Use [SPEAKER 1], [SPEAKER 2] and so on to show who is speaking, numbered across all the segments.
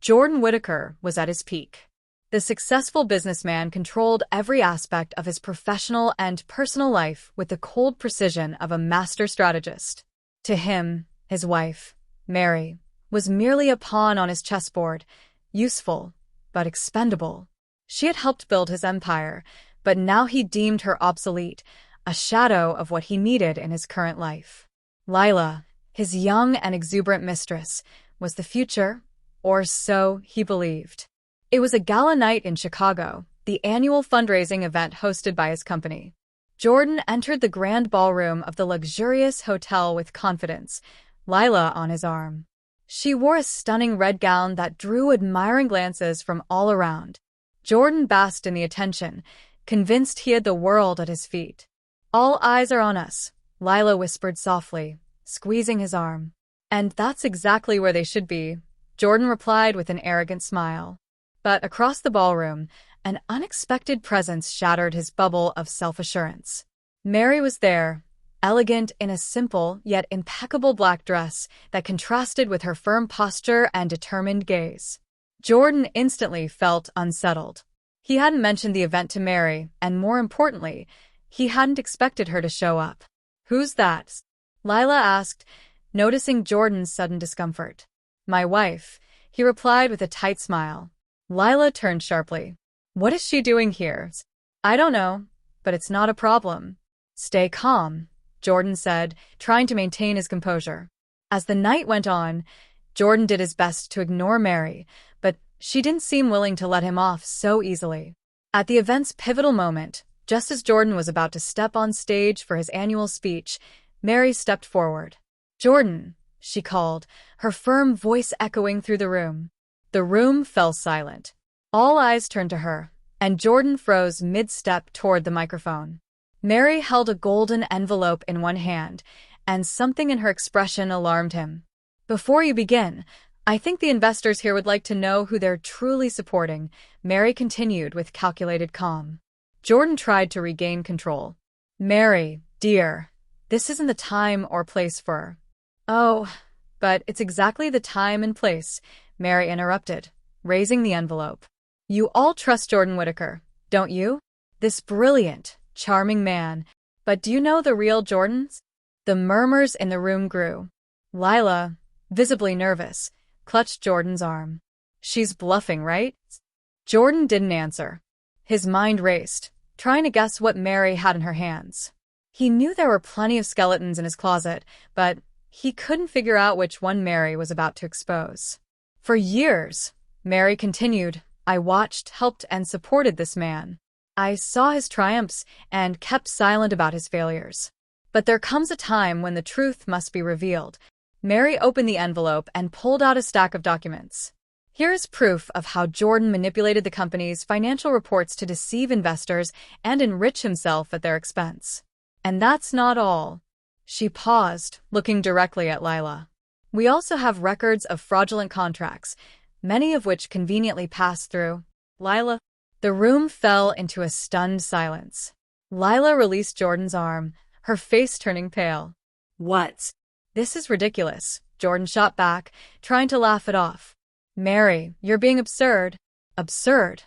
[SPEAKER 1] Jordan Whittaker was at his peak. The successful businessman controlled every aspect of his professional and personal life with the cold precision of a master strategist. To him, his wife, Mary, was merely a pawn on his chessboard, useful, but expendable. She had helped build his empire, but now he deemed her obsolete, a shadow of what he needed in his current life. Lila, his young and exuberant mistress, was the future, or so he believed. It was a gala night in Chicago, the annual fundraising event hosted by his company. Jordan entered the grand ballroom of the luxurious hotel with confidence, Lila on his arm. She wore a stunning red gown that drew admiring glances from all around. Jordan basked in the attention, convinced he had the world at his feet. "All eyes are on us," Lila whispered softly, squeezing his arm. "And that's exactly where they should be," Jordan replied with an arrogant smile. But across the ballroom, an unexpected presence shattered his bubble of self-assurance. Mary was there, elegant in a simple yet impeccable black dress that contrasted with her firm posture and determined gaze. Jordan instantly felt unsettled. He hadn't mentioned the event to Mary, and more importantly, he hadn't expected her to show up. "Who's that?" Lila asked, noticing Jordan's sudden discomfort. "My wife," he replied with a tight smile. Lila turned sharply. "What is she doing here?" "I don't know, but it's not a problem." "Stay calm," Jordan said, trying to maintain his composure. As the night went on, Jordan did his best to ignore Mary, but she didn't seem willing to let him off so easily. At the event's pivotal moment, just as Jordan was about to step on stage for his annual speech, Mary stepped forward. "Jordan," she called, her firm voice echoing through the room. The room fell silent. All eyes turned to her, and Jordan froze mid-step toward the microphone. Mary held a golden envelope in one hand, and something in her expression alarmed him. "Before you begin, I think the investors here would like to know who they're truly supporting," Mary continued with calculated calm. Jordan tried to regain control. "Mary, dear, this isn't the time or place for—" "Oh, but it's exactly the time and place," Mary interrupted, raising the envelope. "You all trust Jordan Whittaker, don't you? This brilliant, charming man. But do you know the real Jordans?" The murmurs in the room grew. Lila, visibly nervous, clutched Jordan's arm. "She's bluffing, right?" Jordan didn't answer. His mind raced, trying to guess what Mary had in her hands. He knew there were plenty of skeletons in his closet, but he couldn't figure out which one Mary was about to expose. "For years," Mary continued, "I watched, helped, and supported this man. I saw his triumphs and kept silent about his failures. But there comes a time when the truth must be revealed." Mary opened the envelope and pulled out a stack of documents. "Here is proof of how Jordan manipulated the company's financial reports to deceive investors and enrich himself at their expense. And that's not all." She paused, looking directly at Lila. "We also have records of fraudulent contracts, many of which conveniently passed through." "Lila?" The room fell into a stunned silence. Lila released Jordan's arm, her face turning pale. "What?" "This is ridiculous," Jordan shot back, trying to laugh it off. "Mary, you're being absurd." "Absurd?"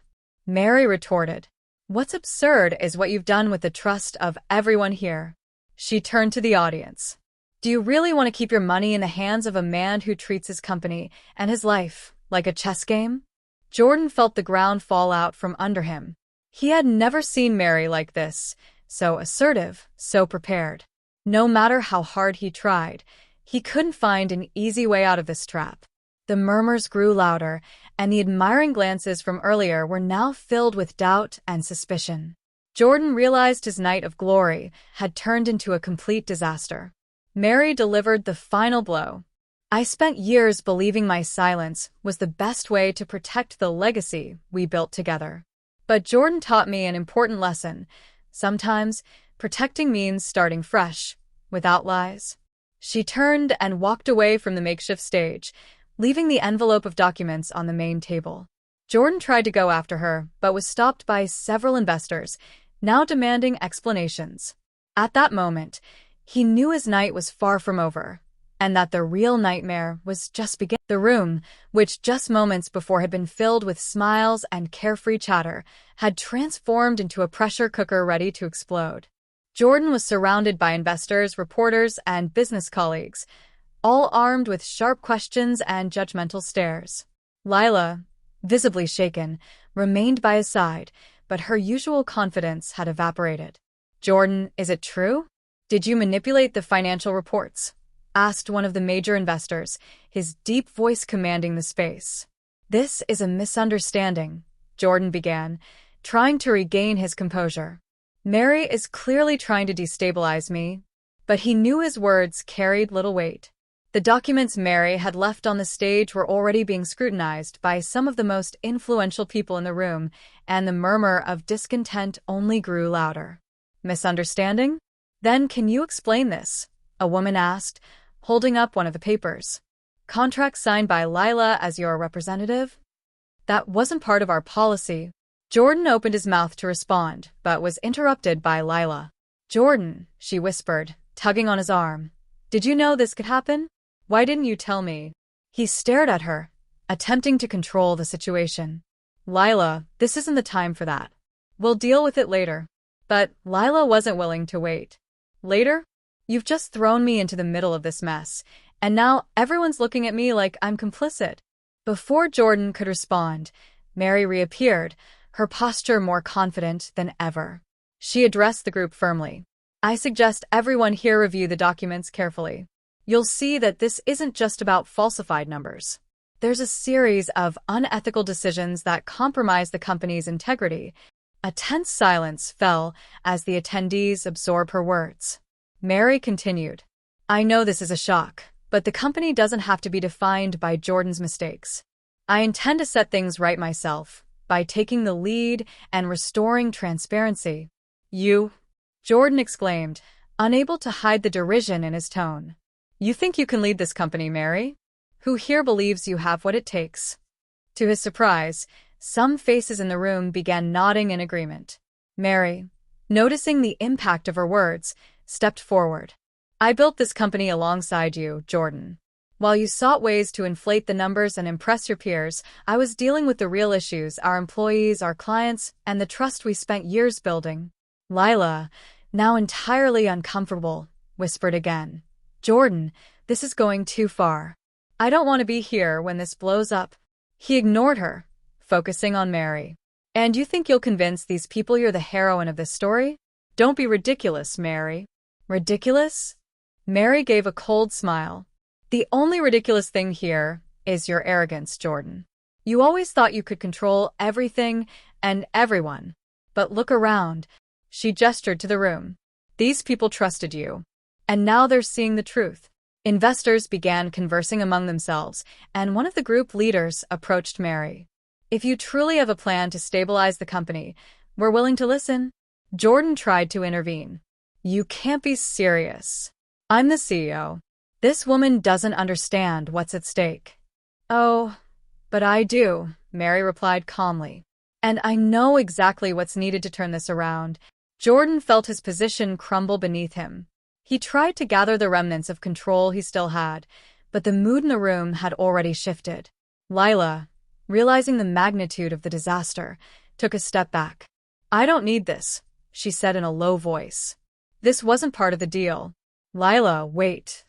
[SPEAKER 1] Mary retorted. "What's absurd is what you've done with the trust of everyone here." She turned to the audience. "Do you really want to keep your money in the hands of a man who treats his company and his life like a chess game?" Jordan felt the ground fall out from under him. He had never seen Mary like this, so assertive, so prepared. No matter how hard he tried, he couldn't find an easy way out of this trap. The murmurs grew louder, and the admiring glances from earlier were now filled with doubt and suspicion. Jordan realized his night of glory had turned into a complete disaster. Mary delivered the final blow. "I spent years believing my silence was the best way to protect the legacy we built together. But Jordan taught me an important lesson. Sometimes, protecting means starting fresh, without lies." She turned and walked away from the makeshift stage, leaving the envelope of documents on the main table. Jordan tried to go after her, but was stopped by several investors, now demanding explanations. At that moment, he knew his night was far from over. and that the real nightmare was just beginning. The room, which just moments before had been filled with smiles and carefree chatter, had transformed into a pressure cooker ready to explode. Jordan was surrounded by investors, reporters, and business colleagues, all armed with sharp questions and judgmental stares. Lila, visibly shaken, remained by his side, but her usual confidence had evaporated. "Jordan, is it true? Did you manipulate the financial reports?" asked one of the major investors, his deep voice commanding the space. "This is a misunderstanding," Jordan began, trying to regain his composure. "Mary is clearly trying to destabilize me," but he knew his words carried little weight. The documents Mary had left on the stage were already being scrutinized by some of the most influential people in the room, and the murmur of discontent only grew louder. "Misunderstanding? Then can you explain this?" a woman asked, holding up one of the papers. "Contract signed by Lila as your representative?" "That wasn't part of our policy." Jordan opened his mouth to respond, but was interrupted by Lila. "Jordan," she whispered, tugging on his arm. "Did you know this could happen? Why didn't you tell me?" He stared at her, attempting to control the situation. "Lila, this isn't the time for that. We'll deal with it later." But Lila wasn't willing to wait. "Later? You've just thrown me into the middle of this mess, and now everyone's looking at me like I'm complicit." Before Jordan could respond, Mary reappeared, her posture more confident than ever. She addressed the group firmly. "I suggest everyone here review the documents carefully. You'll see that this isn't just about falsified numbers. There's a series of unethical decisions that compromise the company's integrity." A tense silence fell as the attendees absorbed her words. Mary continued, "I know this is a shock, but the company doesn't have to be defined by Jordan's mistakes. I intend to set things right myself, by taking the lead and restoring transparency." "You?" Jordan exclaimed, unable to hide the derision in his tone. "You think you can lead this company, Mary? Who here believes you have what it takes?" To his surprise, some faces in the room began nodding in agreement. Mary, noticing the impact of her words, stepped forward. "I built this company alongside you, Jordan. While you sought ways to inflate the numbers and impress your peers, I was dealing with the real issues: our employees, our clients, and the trust we spent years building." Lila, now entirely uncomfortable, whispered again, "Jordan, this is going too far. I don't want to be here when this blows up." He ignored her, focusing on Mary. "And you think you'll convince these people you're the heroine of this story? Don't be ridiculous, Mary." "Ridiculous?" Mary gave a cold smile. "The only ridiculous thing here is your arrogance, Jordan. You always thought you could control everything and everyone. But look around." She gestured to the room. "These people trusted you. And now they're seeing the truth." Investors began conversing among themselves, and one of the group leaders approached Mary. "If you truly have a plan to stabilize the company, we're willing to listen." Jordan tried to intervene. "You can't be serious. I'm the CEO. This woman doesn't understand what's at stake." "Oh, but I do," Mary replied calmly. "And I know exactly what's needed to turn this around." Jordan felt his position crumble beneath him. He tried to gather the remnants of control he still had, but the mood in the room had already shifted. Lila, realizing the magnitude of the disaster, took a step back. "I don't need this," she said in a low voice. "This wasn't part of the deal." "Lila, wait."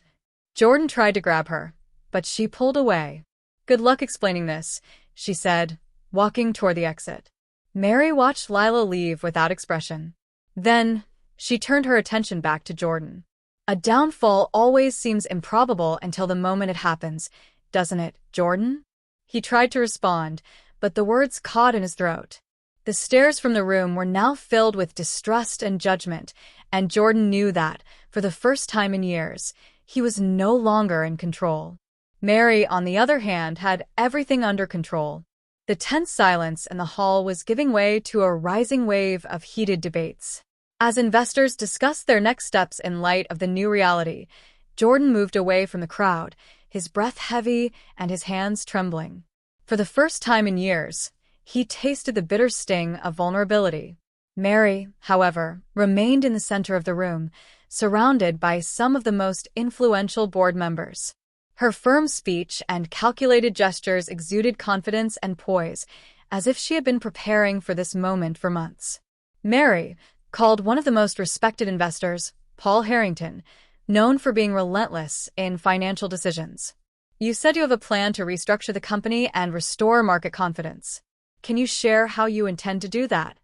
[SPEAKER 1] Jordan tried to grab her, but she pulled away. "Good luck explaining this," she said, walking toward the exit. Mary watched Lila leave without expression. Then, she turned her attention back to Jordan. "A downfall always seems improbable until the moment it happens, doesn't it, Jordan?" He tried to respond, but the words caught in his throat. The stares from the room were now filled with distrust and judgment, and Jordan knew that, for the first time in years, he was no longer in control. Mary, on the other hand, had everything under control. The tense silence in the hall was giving way to a rising wave of heated debates. As investors discussed their next steps in light of the new reality, Jordan moved away from the crowd, his breath heavy and his hands trembling. For the first time in years, he tasted the bitter sting of vulnerability. Mary, however, remained in the center of the room, surrounded by some of the most influential board members. Her firm speech and calculated gestures exuded confidence and poise, as if she had been preparing for this moment for months. Mary called one of the most respected investors, Paul Harrington, known for being relentless in financial decisions. You said you have a plan to restructure the company and restore market confidence. Can you share how you intend to do that?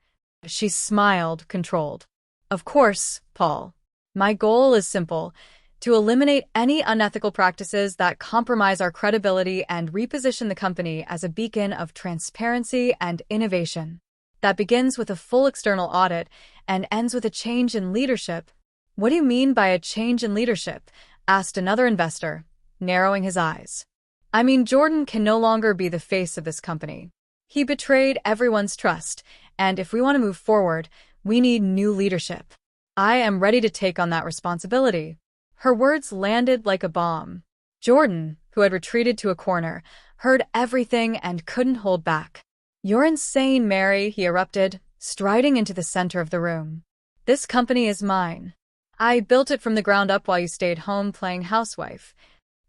[SPEAKER 1] She smiled, controlled. Of course, Paul. My goal is simple: to eliminate any unethical practices that compromise our credibility and reposition the company as a beacon of transparency and innovation. That begins with a full external audit and ends with a change in leadership. What do you mean by a change in leadership? Asked another investor, narrowing his eyes. I mean, Jordan can no longer be the face of this company. He betrayed everyone's trust, and if we want to move forward, we need new leadership. I am ready to take on that responsibility. Her words landed like a bomb. Jordan, who had retreated to a corner, heard everything and couldn't hold back. You're insane, Mary, he erupted, striding into the center of the room. This company is mine. I built it from the ground up while you stayed home playing housewife.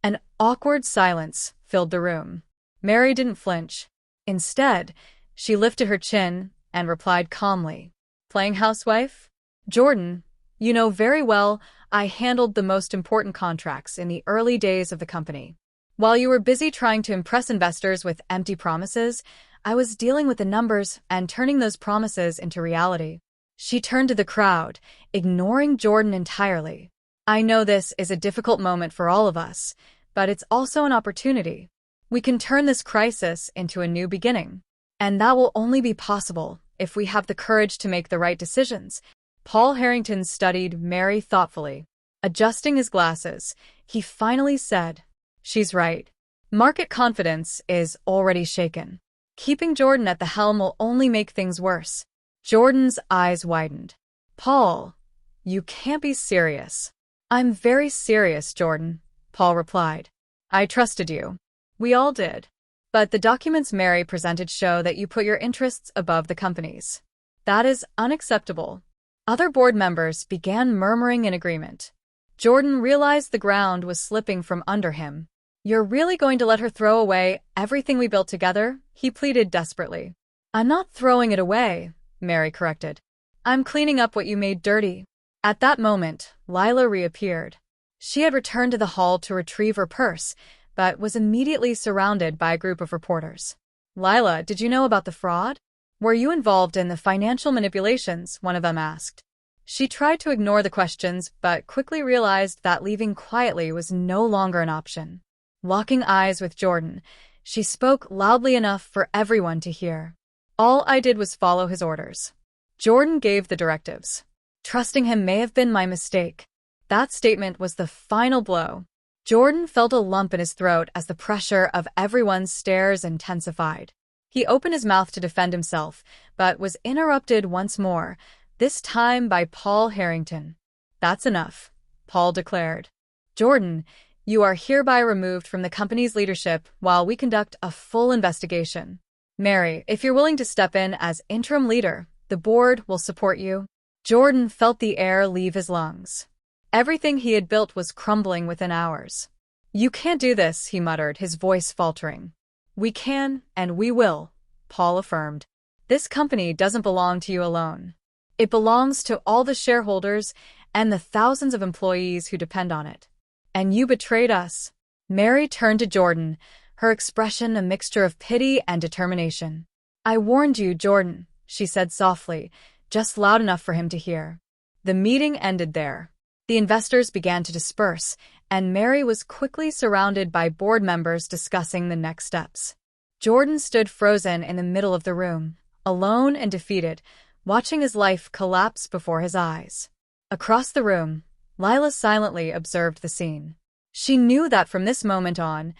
[SPEAKER 1] An awkward silence filled the room. Mary didn't flinch. Instead, she lifted her chin and replied calmly. Playing housewife? Jordan, you know very well I handled the most important contracts in the early days of the company. While you were busy trying to impress investors with empty promises, I was dealing with the numbers and turning those promises into reality. She turned to the crowd, ignoring Jordan entirely. I know this is a difficult moment for all of us, but it's also an opportunity. We can turn this crisis into a new beginning. And that will only be possible if we have the courage to make the right decisions. Paul Harrington studied Mary thoughtfully. Adjusting his glasses, he finally said, She's right. Market confidence is already shaken. Keeping Jordan at the helm will only make things worse. Jordan's eyes widened. Paul, you can't be serious. I'm very serious, Jordan, Paul replied. I trusted you. We all did. But the documents Mary presented show that you put your interests above the company's. That is unacceptable. Other board members began murmuring in agreement. Jordan realized the ground was slipping from under him. You're really going to let her throw away everything we built together? He pleaded desperately. I'm not throwing it away, Mary corrected. I'm cleaning up what you made dirty. At that moment, Lila reappeared. She had returned to the hall to retrieve her purse, but was immediately surrounded by a group of reporters. Lila, did you know about the fraud? Were you involved in the financial manipulations? One of them asked. She tried to ignore the questions, but quickly realized that leaving quietly was no longer an option. Locking eyes with Jordan, she spoke loudly enough for everyone to hear. All I did was follow his orders. Jordan gave the directives. Trusting him may have been my mistake. That statement was the final blow. Jordan felt a lump in his throat as the pressure of everyone's stares intensified. He opened his mouth to defend himself, but was interrupted once more, this time by Paul Harrington. That's enough, Paul declared. Jordan, you are hereby removed from the company's leadership while we conduct a full investigation. Mary, if you're willing to step in as interim leader, the board will support you. Jordan felt the air leave his lungs. Everything he had built was crumbling within hours. You can't do this, he muttered, his voice faltering. We can, and we will, Paul affirmed. This company doesn't belong to you alone. It belongs to all the shareholders and the thousands of employees who depend on it. And you betrayed us. Mary turned to Jordan, her expression a mixture of pity and determination. I warned you, Jordan, she said softly, just loud enough for him to hear. The meeting ended there. The investors began to disperse, and Mary was quickly surrounded by board members discussing the next steps. Jordan stood frozen in the middle of the room, alone and defeated, watching his life collapse before his eyes. Across the room, Lila silently observed the scene. She knew that from this moment on,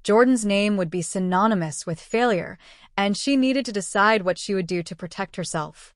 [SPEAKER 1] Jordan's name would be synonymous with failure, and she needed to decide what she would do to protect herself.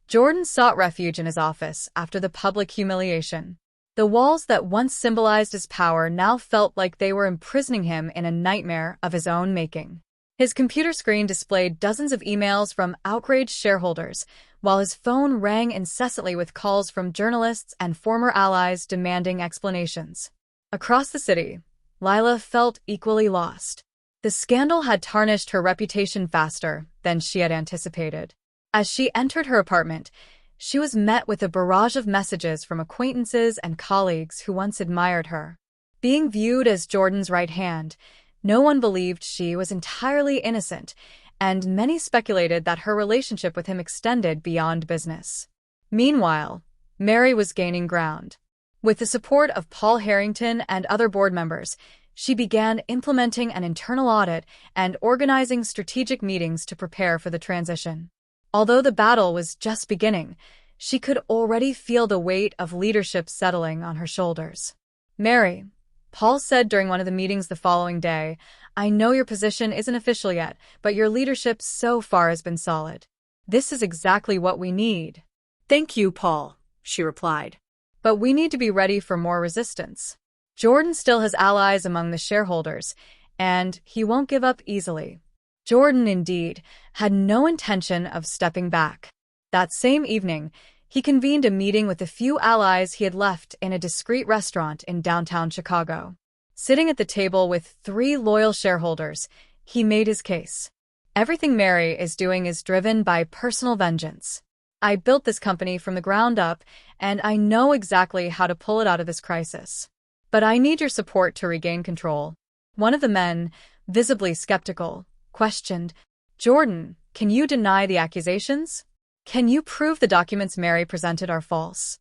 [SPEAKER 1] Jordan sought refuge in his office after the public humiliation. The walls that once symbolized his power now felt like they were imprisoning him in a nightmare of his own making. His computer screen displayed dozens of emails from outraged shareholders, while his phone rang incessantly with calls from journalists and former allies demanding explanations. Across the city, Lila felt equally lost. The scandal had tarnished her reputation faster than she had anticipated. As she entered her apartment, she was met with a barrage of messages from acquaintances and colleagues who once admired her. Being viewed as Jordan's right hand, no one believed she was entirely innocent, and many speculated that her relationship with him extended beyond business. Meanwhile, Mary was gaining ground. With the support of Paul Harrington and other board members, she began implementing an internal audit and organizing strategic meetings to prepare for the transition. Although the battle was just beginning, she could already feel the weight of leadership settling on her shoulders. "Mary," Paul said during one of the meetings the following day, "I know your position isn't official yet, but your leadership so far has been solid. This is exactly what we need."
[SPEAKER 2] "Thank you, Paul," she replied.
[SPEAKER 1] "But we need to be ready for more resistance. Jordan still has allies among the shareholders, and he won't give up easily." Jordan, indeed, had no intention of stepping back. That same evening, he convened a meeting with the few allies he had left in a discreet restaurant in downtown Chicago. Sitting at the table with 3 loyal shareholders, he made his case. "Everything Mary is doing is driven by personal vengeance. I built this company from the ground up, and I know exactly how to pull it out of this crisis. But I need your support to regain control." One of the men, visibly skeptical, questioned, "Jordan, can you deny the accusations? Can you prove the documents Mary presented are false?"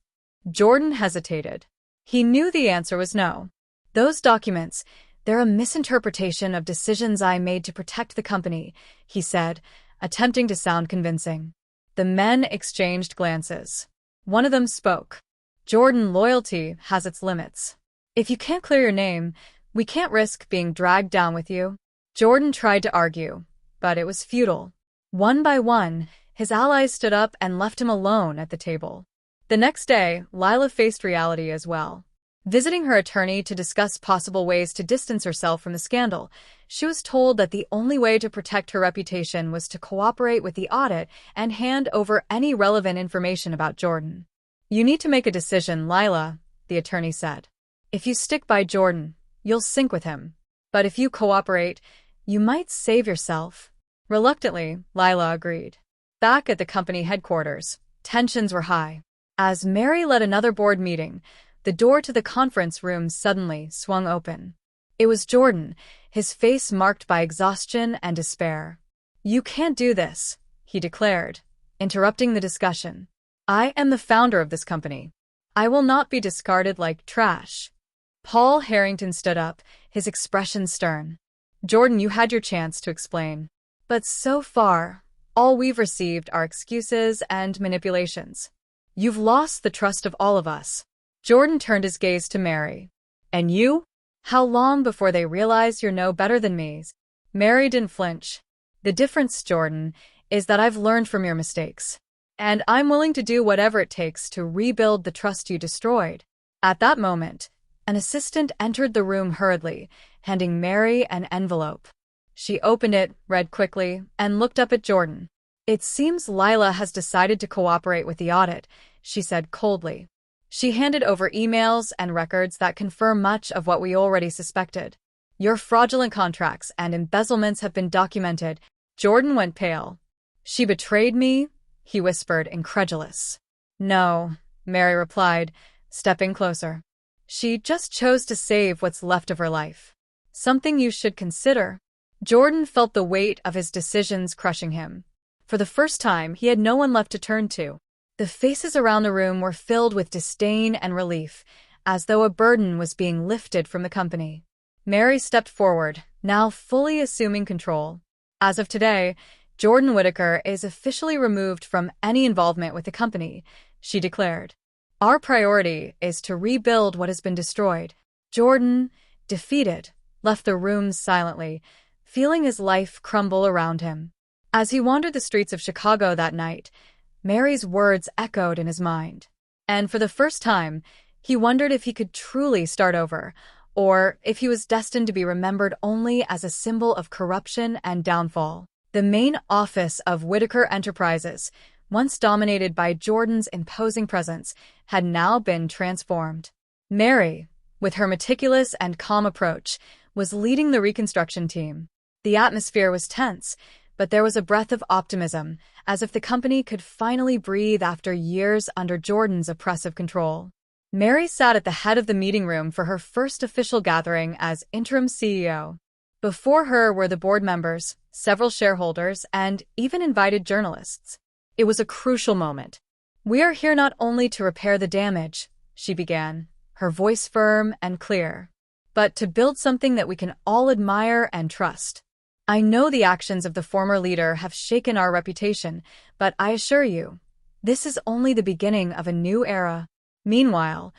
[SPEAKER 1] Jordan hesitated. He knew the answer was no. "Those documents, they're a misinterpretation of decisions I made to protect the company," he said, attempting to sound convincing. The men exchanged glances. One of them spoke. "Jordan, loyalty has its limits. If you can't clear your name, we can't risk being dragged down with you." Jordan tried to argue, but it was futile. One by one, his allies stood up and left him alone at the table. The next day, Lila faced reality as well. Visiting her attorney to discuss possible ways to distance herself from the scandal, she was told that the only way to protect her reputation was to cooperate with the audit and hand over any relevant information about Jordan. "You need to make a decision, Lila," the attorney said. "If you stick by Jordan, you'll sink with him. But if you cooperate, you might save yourself." Reluctantly, Lila agreed. Back at the company headquarters, tensions were high. As Mary led another board meeting, the door to the conference room suddenly swung open. It was Jordan, his face marked by exhaustion and despair. "You can't do this," he declared, interrupting the discussion. "I am the founder of this company. I will not be discarded like trash." Paul Harrington stood up, his expression stern. "Jordan, you had your chance to explain. But so far, all we've received are excuses and manipulations. You've lost the trust of all of us." Jordan turned his gaze to Mary. "And you? How long before they realize you're no better than me?" Mary didn't flinch. "The difference, Jordan, is that I've learned from your mistakes. And I'm willing to do whatever it takes to rebuild the trust you destroyed." At that moment, an assistant entered the room hurriedly, handing Mary an envelope. She opened it, read quickly, and looked up at Jordan. "It seems Lila has decided to cooperate with the audit," she said coldly. She handed over emails and records that confirm much of what we already suspected. "Your fraudulent contracts and embezzlements have been documented." Jordan went pale. "She betrayed me?" he whispered, incredulous. "No," Mary replied, stepping closer. "She just chose to save what's left of her life. Something you should consider." Jordan felt the weight of his decisions crushing him. For the first time, he had no one left to turn to. The faces around the room were filled with disdain and relief, as though a burden was being lifted from the company. Mary stepped forward, now fully assuming control. "As of today, Jordan Whittaker is officially removed from any involvement with the company," she declared. "Our priority is to rebuild what has been destroyed." Jordan, defeated, left the room silently, feeling his life crumble around him. As he wandered the streets of Chicago that night, Mary's words echoed in his mind. And for the first time, he wondered if he could truly start over, or if he was destined to be remembered only as a symbol of corruption and downfall. The main office of Whittaker Enterprises, once dominated by Jordan's imposing presence, had now been transformed. Mary, with her meticulous and calm approach, was leading the reconstruction team. The atmosphere was tense, but there was a breath of optimism, as if the company could finally breathe after years under Jordan's oppressive control. Mary sat at the head of the meeting room for her first official gathering as interim CEO. Before her were the board members, several shareholders, and even invited journalists. It was a crucial moment. "We are here not only to repair the damage," she began, her voice firm and clear, "but to build something that we can all admire and trust. I know the actions of the former leader have shaken our reputation, but I assure you, this is only the beginning of a new era." Meanwhile,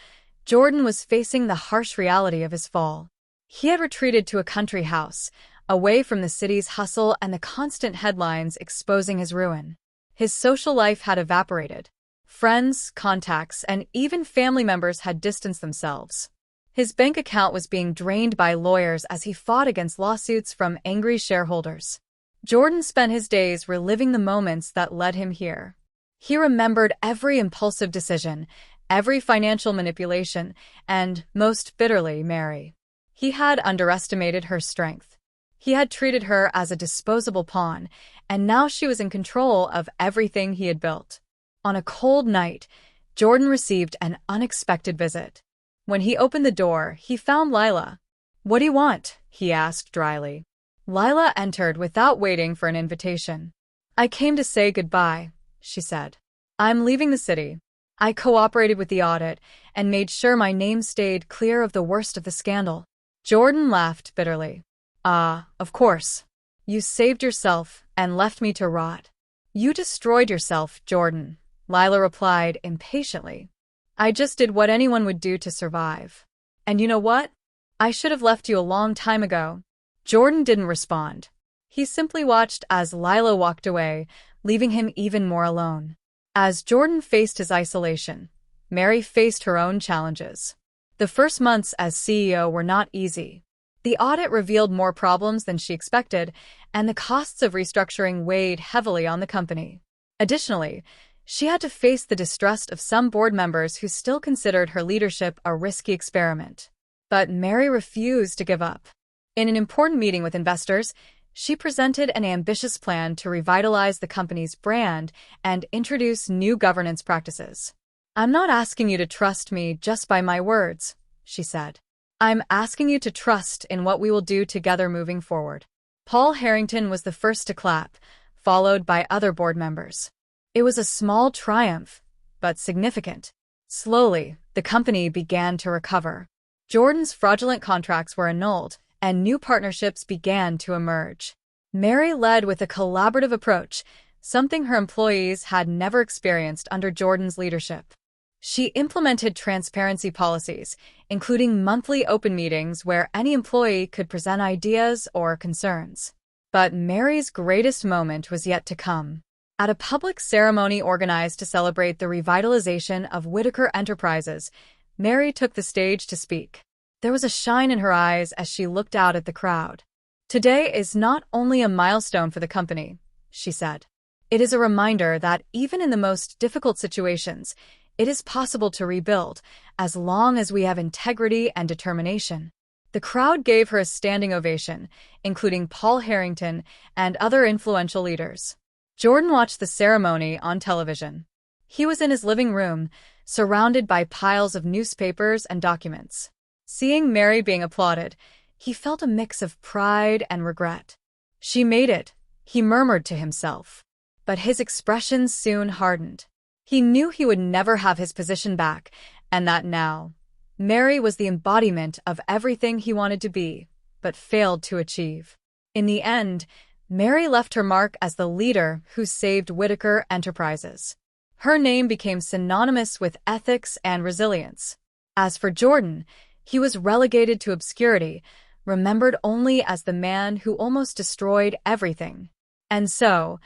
[SPEAKER 1] Jordan was facing the harsh reality of his fall. He had retreated to a country house, away from the city's hustle and the constant headlines exposing his ruin. His social life had evaporated. Friends, contacts, and even family members had distanced themselves. His bank account was being drained by lawyers as he fought against lawsuits from angry shareholders. Jordan spent his days reliving the moments that led him here. He remembered every impulsive decision, every financial manipulation, and, most bitterly, Mary. He had underestimated her strength. He had treated her as a disposable pawn, and now she was in control of everything he had built. On a cold night, Jordan received an unexpected visit. When he opened the door, he found Lila. "What do you want?" he asked dryly. Lila entered without waiting for an invitation. "I came to say goodbye," she said. "I'm leaving the city. I cooperated with the audit and made sure my name stayed clear of the worst of the scandal." Jordan laughed bitterly. "Ah, of course. You saved yourself and left me to rot." "You destroyed yourself, Jordan," Lila replied impatiently. "I just did what anyone would do to survive. And you know what? I should have left you a long time ago." Jordan didn't respond. He simply watched as Lila walked away, leaving him even more alone. As Jordan faced his isolation, Mary faced her own challenges. The first months as CEO were not easy. The audit revealed more problems than she expected, and the costs of restructuring weighed heavily on the company. Additionally, she had to face the distrust of some board members who still considered her leadership a risky experiment. But Mary refused to give up. In an important meeting with investors, she presented an ambitious plan to revitalize the company's brand and introduce new governance practices. "I'm not asking you to trust me just by my words," she said. "I'm asking you to trust in what we will do together moving forward." Paul Harrington was the first to clap, followed by other board members. It was a small triumph, but significant. Slowly, the company began to recover. Jordan's fraudulent contracts were annulled, and new partnerships began to emerge. Mary led with a collaborative approach, something her employees had never experienced under Jordan's leadership. She implemented transparency policies, including monthly open meetings where any employee could present ideas or concerns. But Mary's greatest moment was yet to come. At a public ceremony organized to celebrate the revitalization of Whitaker Enterprises, Mary took the stage to speak. There was a shine in her eyes as she looked out at the crowd. "Today is not only a milestone for the company," she said. "It is a reminder that even in the most difficult situations, it is possible to rebuild, as long as we have integrity and determination." The crowd gave her a standing ovation, including Paul Harrington and other influential leaders. Jordan watched the ceremony on television. He was in his living room, surrounded by piles of newspapers and documents. Seeing Mary being applauded, he felt a mix of pride and regret. "She made it," he murmured to himself. But his expression soon hardened. He knew he would never have his position back, and that now, Mary was the embodiment of everything he wanted to be, but failed to achieve. In the end, Mary left her mark as the leader who saved Whitaker Enterprises. Her name became synonymous with ethics and resilience. As for Jordan, he was relegated to obscurity, remembered only as the man who almost destroyed everything. And so,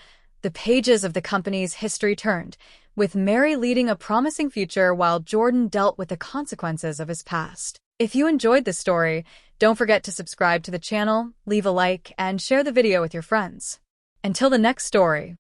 [SPEAKER 1] the pages of the company's history turned, with Mary leading a promising future while Jordan dealt with the consequences of his past. If you enjoyed this story, don't forget to subscribe to the channel, leave a like, and share the video with your friends. Until the next story.